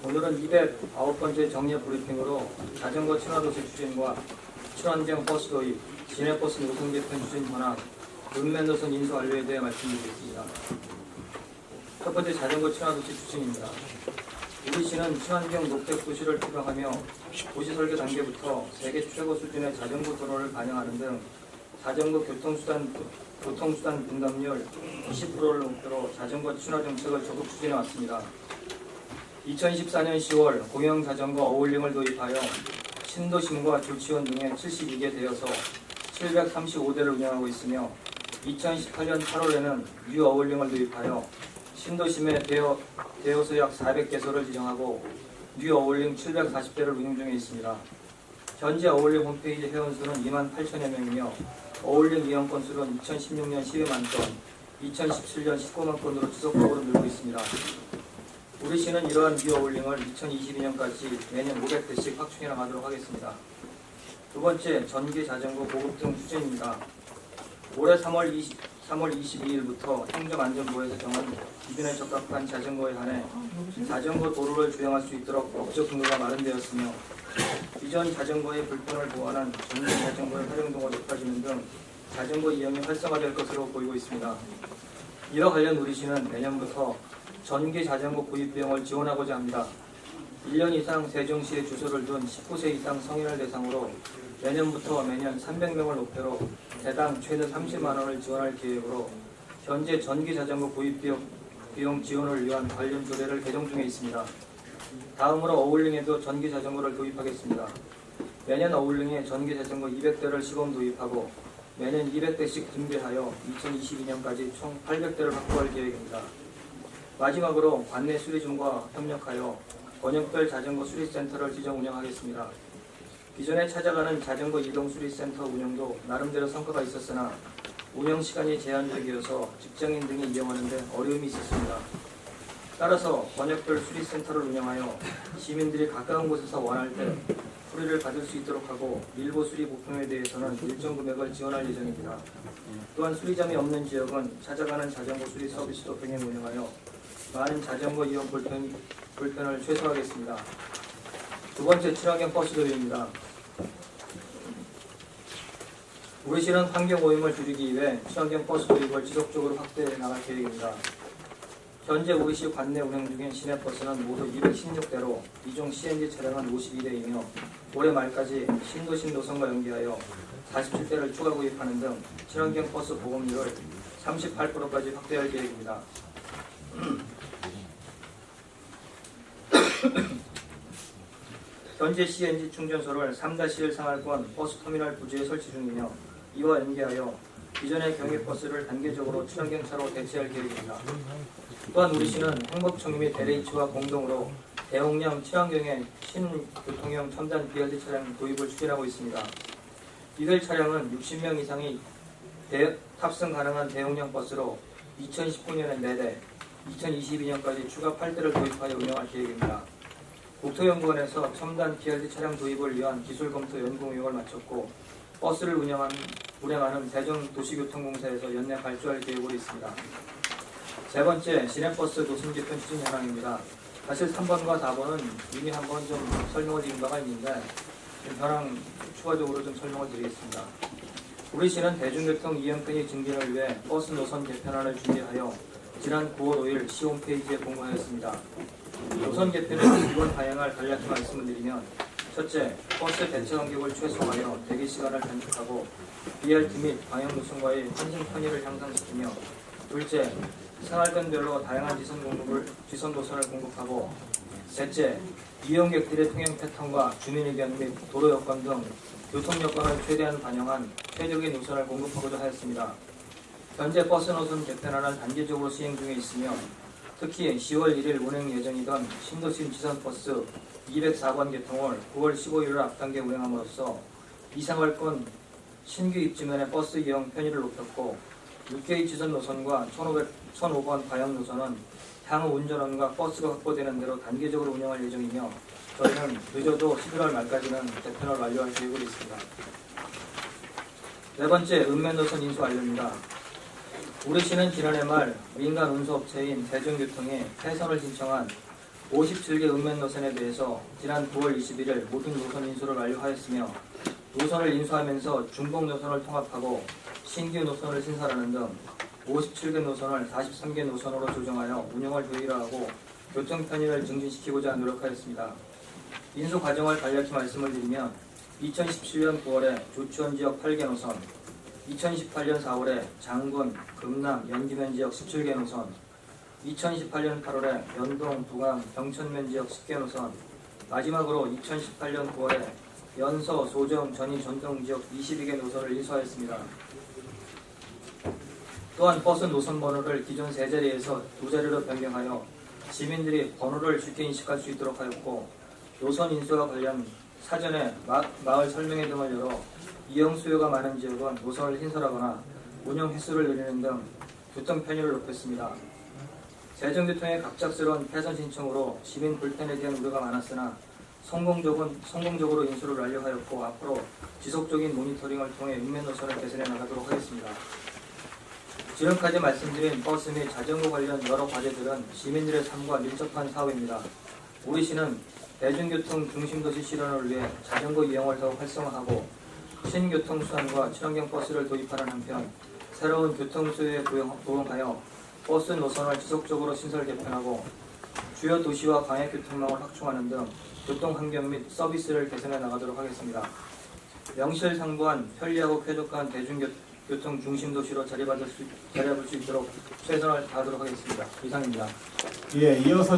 오늘은 209번째 정례 브리핑으로 자전거 친화도시 추진과 친환경 버스 도입, 시내버스 노선 개편 추진 현황, 읍면 노선 인수 완료에 대해 말씀드리겠습니다. 첫 번째 자전거 친화도시 추진입니다. 우리 시는 친환경 녹색 도시를 표방하며 도시 설계 단계부터 세계 최고 수준의 자전거 도로를 반영하는 등 자전거 교통수단 분담률 20%를 목표로 자전거 친화 정책을 적극 추진해 왔습니다. 2014년 10월 공영 자전거 어울링을 도입하여 신도심과 조치원 등에 72개 되어서 735대를 운영하고 있으며 2018년 8월에는 뉴 어울링을 도입하여 신도심에 대여소 약 400개소를 지정하고 뉴 어울링 740대를 운영 중에 있습니다. 현재 어울링 홈페이지 회원수는 2만 8천여 명이며 어울링 이용 건수는 2016년 12만 건, 2017년 19만 건으로 지속적으로 늘고 있습니다. 우리 시는 이러한 뉴 어울링을 2022년까지 매년 500대씩 확충해 나가도록 하겠습니다. 두 번째, 전기 자전거 보급 등 추진입니다. 올해 3월 22일부터 행정안전부에서 정한 기준에 적합한 자전거에 한해 자전거 도로를 주행할 수 있도록 법적 근거가 마련되었으며 이전 자전거의 불편을 보완한 전기 자전거의 활용도가 높아지는 등 자전거 이용이 활성화될 것으로 보이고 있습니다. 이와 관련 우리 시는 내년부터 전기 자전거 구입 비용을 지원하고자 합니다. 1년 이상 세종시에 주소를 둔 19세 이상 성인을 대상으로 내년부터 매년 300명을 목표로 대당 최대 30만 원을 지원할 계획으로 현재 전기 자전거 구입 비용 지원을 위한 관련 조례를 개정 중에 있습니다. 다음으로 어울링에도 전기 자전거를 도입하겠습니다. 매년 어울링에 전기 자전거 200대를 시범 도입하고 매년 200대씩 증대하여 2022년까지 총 800대를 확보할 계획입니다. 마지막으로 관내 수리점과 협력하여 권역별 자전거 수리센터를 지정 운영하겠습니다. 기존에 찾아가는 자전거 이동 수리센터 운영도 나름대로 성과가 있었으나 운영 시간이 제한적이어서 직장인 등이 이용하는 데 어려움이 있었습니다. 따라서 권역별 수리센터를 운영하여 시민들이 가까운 곳에서 원할 때 수리를 받을 수 있도록 하고 일부 수리 부품에 대해서는 일정 금액을 지원할 예정입니다. 또한 수리점이 없는 지역은 찾아가는 자전거 수리 서비스도 병행 운영하여 많은 자전거 이용 불편을 최소화하겠습니다. 두 번째, 친환경 버스 도입입니다. 우리 시는 환경 오염을 줄이기 위해 친환경 버스 도입을 지속적으로 확대해 나갈 계획입니다. 현재 우리 시 관내 운행 중인 시내버스는 모두 216대로 이중 CNG 차량은 52대이며 올해 말까지 신도심 노선과 연계하여 47대를 추가 구입하는 등 친환경 버스 보급률을 38%까지 확대할 계획입니다. 현재 CNG 충전소를 3-1 상할권 버스터미널 부지에 설치 중이며 이와 연계하여 기존의 경유버스를 단계적으로 친환경차로 대체할 계획입니다. 또한 우리 시는 행복청 및 LH와 공동으로 대용량 친환경의 신교통형 첨단 BRT 차량 도입을 추진하고 있습니다. 이들 차량은 60명 이상이 탑승 가능한 대용량 버스로 2019년에 4대, 2022년까지 추가 8대를 도입하여 운영할 계획입니다. 국토연구원에서 첨단 BRT 차량 도입을 위한 기술 검토 연구 용역을 마쳤고 버스를 운행하는 대전도시교통공사에서 연내 발주할 계획으로 있습니다. 세 번째, 시내버스 노선 개편 추진 현황입니다. 사실 3번과 4번은 이미 한번 좀 설명을 드린 바가 있는데 현황 추가적으로 좀 설명을 드리겠습니다. 우리 시는 대중교통 이용 편의 증진을 위해 버스 노선 개편안을 준비하여 지난 9월 5일 시 홈페이지에 공고하였습니다. 노선 개편의 기본 다양할 간략히 말씀을 드리면 첫째, 버스 대체 간격을 최소화하여 대기 시간을 단축하고 BRT 및 방역 노선과의 환승 편의를 향상시키며 둘째, 생활권별로 다양한 지선 노선을 공급하고 셋째, 이용객들의 통행 패턴과 주민 의견 및 도로 여건 등 교통 여건을 최대한 반영한 최적의 노선을 공급하고자 하였습니다. 현재 버스 노선 개편안은 단계적으로 시행 중에 있으며 특히 10월 1일 운행 예정이던 신도심 지선버스 204번 개통을 9월 15일로 앞당겨 운행함으로써 이상할권 신규 입지면의 버스 이용 편의를 높였고 6개의 지선 노선과 1005번 과역 노선은 향후 운전원과 버스가 확보되는 대로 단계적으로 운영할 예정이며 저희는 늦어도 11월 말까지는 개편을 완료할 계획으로 있습니다. 네 번째, 읍면 노선 인수 완료입니다. 우리 시는 지난해 말 민간 운수업체인 대중교통에 해선을 신청한 57개 읍면 노선에 대해서 지난 9월 21일 모든 노선 인수를 완료하였으며 노선을 인수하면서 중복 노선을 통합하고 신규 노선을 신설하는 등 57개 노선을 43개 노선으로 조정하여 운영을 효율화하고 교통 편의를 증진시키고자 노력하였습니다. 인수 과정을 간략히 말씀을 드리면 2017년 9월에 조치원 지역 8개 노선, 2018년 4월에 장군, 금남, 연기면 지역 17개 노선, 2018년 8월에 연동, 부강, 병천면 지역 10개 노선, 마지막으로 2018년 9월에 연서, 소정, 전이, 전동 지역 22개 노선을 인수하였습니다. 또한 버스 노선 번호를 기존 3자리에서 2자리로 변경하여 시민들이 번호를 쉽게 인식할 수 있도록 하였고, 노선 인수와 관련 사전에 마을 설명회 등을 열어 이용 수요가 많은 지역은 노선을 신설하거나 운영 횟수를 늘리는 등 교통 편의를 높였습니다. 대중교통의 갑작스러운 폐선 신청으로 시민 불편에 대한 우려가 많았으나 성공적으로 인수를 완료하였고, 앞으로 지속적인 모니터링을 통해 읍면 노선을 개선해 나가도록 하겠습니다. 지금까지 말씀드린 버스 및 자전거 관련 여러 과제들은 시민들의 삶과 밀접한 사업입니다. 우리 시는 대중교통 중심도시 실현을 위해 자전거 이용을 더욱 활성화하고 신교통 수단과 친환경 버스를 도입하는 한편, 새로운 교통 수요에 부응하여 버스 노선을 지속적으로 신설 개편하고 주요 도시와 광역교통망을 확충하는 등 교통환경 및 서비스를 개선해 나가도록 하겠습니다. 명실상부한 편리하고 쾌적한 대중교통 중심도시로 자리 잡을 수 있도록 최선을 다하도록 하겠습니다. 이상입니다. 예, 이어서